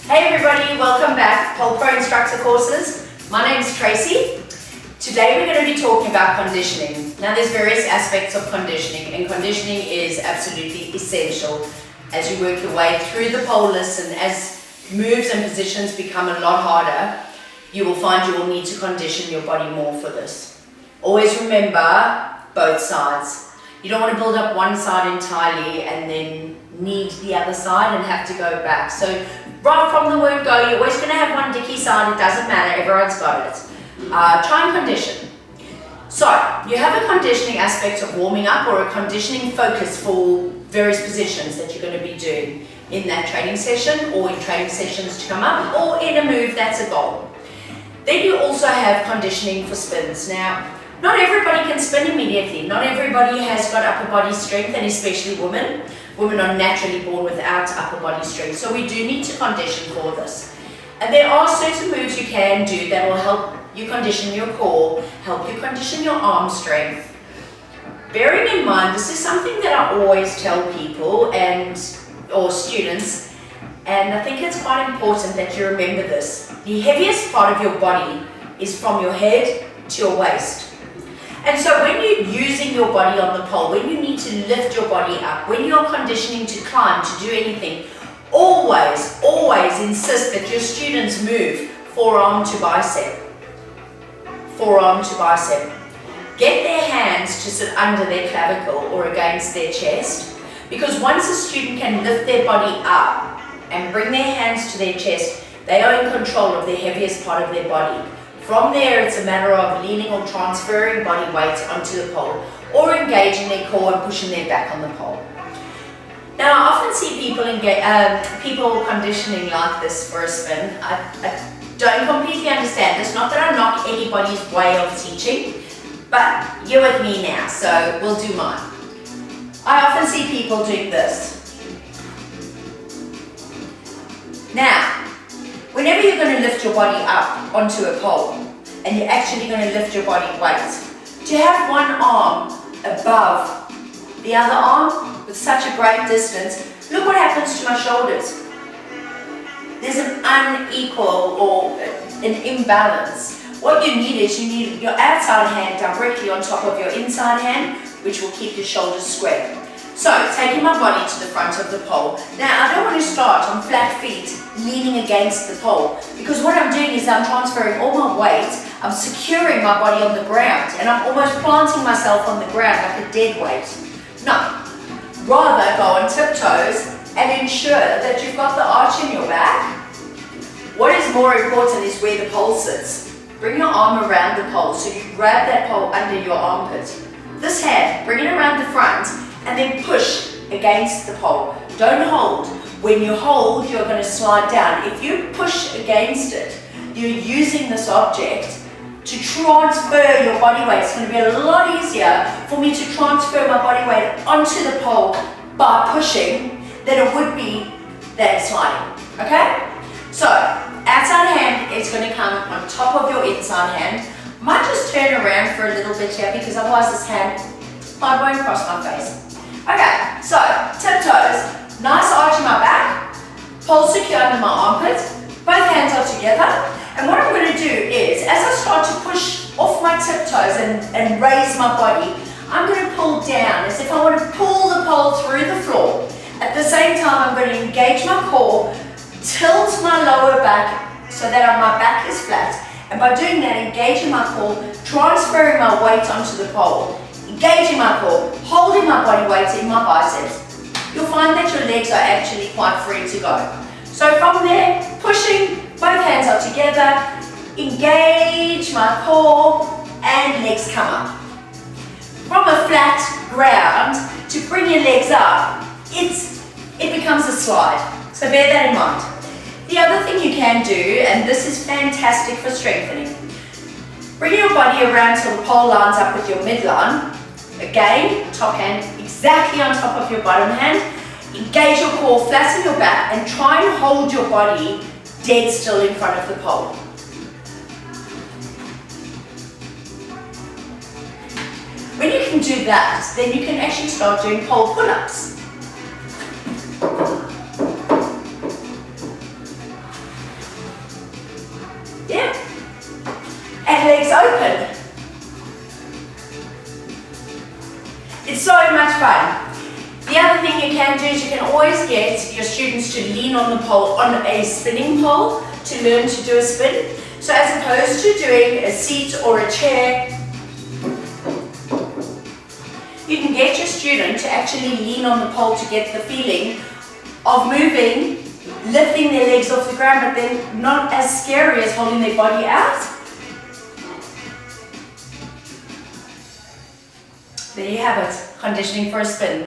Hey everybody, welcome back to PolePro Instructor courses. My name is Tracy. Today we're going to be talking about conditioning. Now there's various aspects of conditioning, and conditioning is absolutely essential as you work your way through the pole list, and as moves and positions become a lot harder, you will find you will need to condition your body more for this. Always remember both sides. You don't want to build up one side entirely and then need the other side and have to go back. So right from the word go, you're always going to have one dicky side, it doesn't matter, everyone's got it. Try and condition. So you have a conditioning aspect of warming up, or a conditioning focus for various positions that you're going to be doing in that training session, or in training sessions to come up, or in a move that's a goal. Then you also have conditioning for spins. Now, not everybody can spin immediately. Not everybody has got upper body strength, and especially women. Women are naturally born without upper body strength, so we do need to condition for this. And there are certain moves you can do that will help you condition your core, help you condition your arm strength. Bearing in mind, this is something that I always tell people or students, and I think it's quite important that you remember this. The heaviest part of your body is from your head to your waist. And so when you're using your body on the pole, when you need to lift your body up, when you're conditioning to climb, to do anything, always insist that your students move forearm to bicep. Forearm to bicep. Get their hands to sit under their clavicle or against their chest, because once a student can lift their body up and bring their hands to their chest, they are in control of the heaviest part of their body. From there, it's a matter of leaning or transferring body weight onto the pole, or engaging their core and pushing their back on the pole. Now, I often see people conditioning like this for a spin. I don't completely understand this. Not that I knock anybody's way of teaching, but you're with me now, so we'll do mine. I often see people doing this. Now, whenever you're going to lift your body up onto a pole, and you're actually going to lift your body weight, to have one arm above the other arm with such a great distance, look what happens to my shoulders. There's an unequal or an imbalance. What you need is you need your outside hand directly on top of your inside hand, which will keep your shoulders square. So, taking my body to the front of the pole. Now, I don't want to start on flat feet, leaning against the pole, because what I'm doing is I'm transferring all my weight, I'm securing my body on the ground, and I'm almost planting myself on the ground like a dead weight. No, rather go on tiptoes and ensure that you've got the arch in your back. What is more important is where the pole sits. Bring your arm around the pole, so you grab that pole under your armpit. This hand, bring it around the front, and then push against the pole. Don't hold. When you hold, you're going to slide down. If you push against it, you're using this object to transfer your body weight. It's going to be a lot easier for me to transfer my body weight onto the pole by pushing than it would be than sliding. Okay? So, outside hand is going to come on top of your inside hand. Might just turn around for a little bit here, because otherwise this hand won't cross my face. Okay, so tiptoes, nice arch in my back, pole secure under my armpit, both hands are together, and what I'm going to do is, as I start to push off my tiptoes and raise my body, I'm going to pull down as if I want to pull the pole through the floor. At the same time, I'm going to engage my core, tilt my lower back so that my back is flat, and by doing that, engaging my core, transferring my weight onto the pole, engaging my core, holding my body weight in my biceps, you'll find that your legs are actually quite free to go. So from there, pushing, both hands are together, engage my core, and legs come up. From a flat ground, to bring your legs up, it becomes a slide. So bear that in mind. The other thing you can do, and this is fantastic for strengthening, bring your body around till the pole lines up with your midline. Again, top hand exactly on top of your bottom hand. Engage your core, flatten your back, and try and hold your body dead still in front of the pole. When you can do that, then you can actually start doing pole pull-ups. much fun. The other thing you can do is you can always get your students to lean on the pole, on a spinning pole, to learn to do a spin. So as opposed to doing a seat or a chair, you can get your student to actually lean on the pole to get the feeling of moving, lifting their legs off the ground, but then not as scary as holding their body out. There you have it, conditioning for a spin.